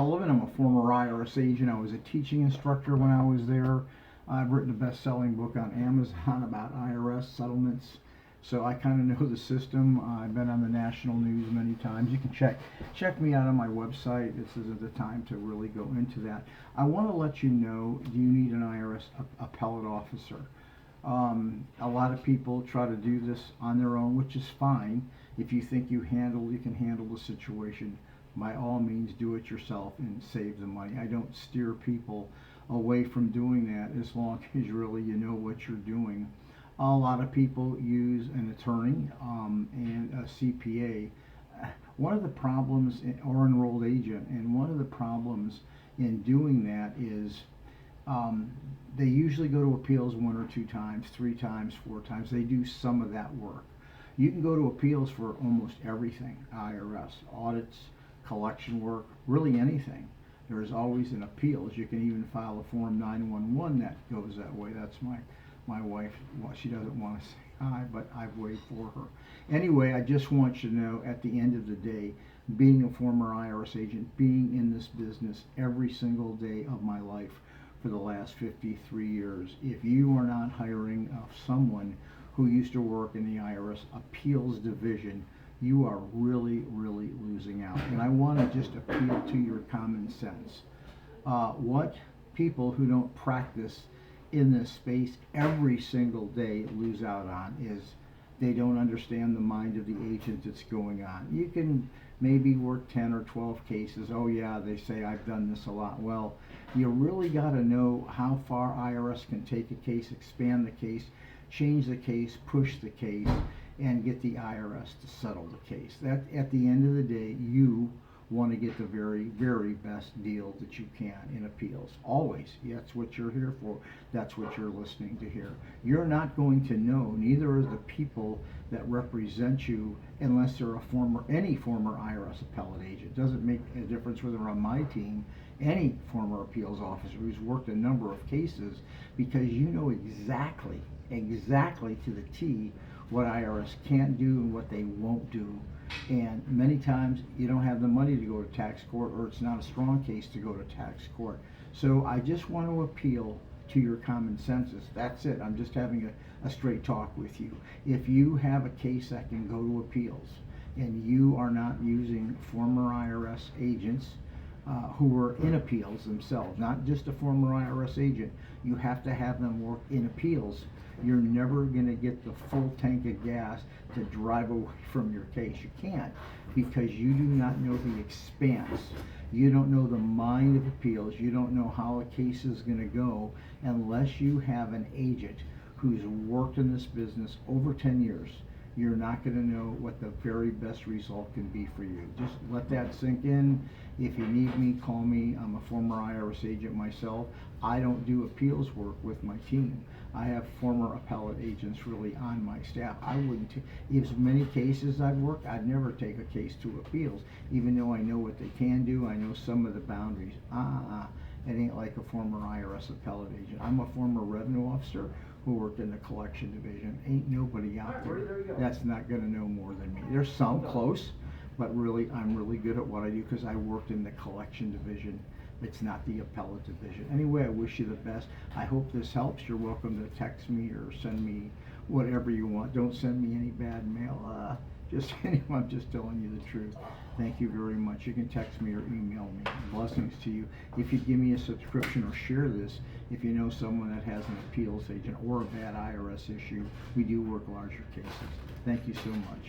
Sullivan. I'm a former IRS agent. I was a teaching instructor when I was there. I've written a best-selling book on Amazon about IRS settlements, so I kind of know the system. I've been on the national news many times. You can check me out on my website. This isn't the time to really go into that. I want to let you know, do you need an IRS appellate officer? A lot of people try to do this on their own, which is fine. If you think you can handle the situation, by all means do it yourself and save the money. I don't steer people away from doing that as long as really you know what you're doing. A lot of people use an attorney and a CPA. One of the problems, or enrolled agent, and one of the problems in doing that is they usually go to appeals 1 or 2 times, 3 times, 4 times. They do some of that work. You can go to appeals for almost everything, IRS, audits, collection work, really anything. There's always an appeals. You can even file a Form 911 that goes that way. That's my wife. Well, she doesn't want to say hi, but I've waited for her. Anyway, I just want you to know, at the end of the day, being a former IRS agent, being in this business every single day of my life for the last 53 years, if you are not hiring someone who used to work in the IRS appeals division, you are really, really losing out. And I want to just appeal to your common sense. What people who don't practice in this space every single day lose out on is they don't understand the mind of the agent that's going on. You can maybe work 10 or 12 cases. Oh yeah, they say I've done this a lot. Well, you really got to know how far IRS can take a case, expand the case, change the case, push the case, and get the IRS to settle the case. That, at the end of the day, you want to get the very, very best deal that you can in appeals. Always. That's what you're here for. That's what you're listening to hear. You're not going to know, neither are the people that represent you, unless they're any former IRS appellate agent. It doesn't make a difference whether they're on my team, any former appeals officer who's worked a number of cases, because you know exactly to the T what IRS can't do and what they won't do. And many times you don't have the money to go to tax court, or it's not a strong case to go to tax court. So I just want to appeal to your common senses. That's it. I'm just having a straight talk with you. If you have a case that can go to appeals and you are not using former IRS agents who are in appeals themselves, not just a former IRS agent, you have to have them work in appeals. You're never going to get the full tank of gas to drive away from your case. You can't, because you do not know the expanse. You don't know the mind of appeals. You don't know how a case is going to go unless you have an agent who's worked in this business over 10 years. You're not going to know what the very best result can be for you. Just let that sink in. If you need me, call me. I'm a former IRS agent myself. I don't do appeals work with my team. I have former appellate agents really on my staff. I wouldn't, as many cases I've worked, I'd never take a case to appeals, even though I know what they can do. I know some of the boundaries. It ain't like a former IRS appellate agent. I'm a former revenue officer who worked in the collection division. Ain't nobody out there that's not going to know more than me. There's some close, but really, I'm really good at what I do because I worked in the collection division. It's not the appellate division. Anyway, I wish you the best. I hope this helps. You're welcome to text me or send me whatever you want. Don't send me any bad mail. I'm just telling you the truth. Thank you very much. You can text me or email me. Blessings to you. If you give me a subscription or share this, if you know someone that has an appeals agent or a bad IRS issue, we do work larger cases. Thank you so much.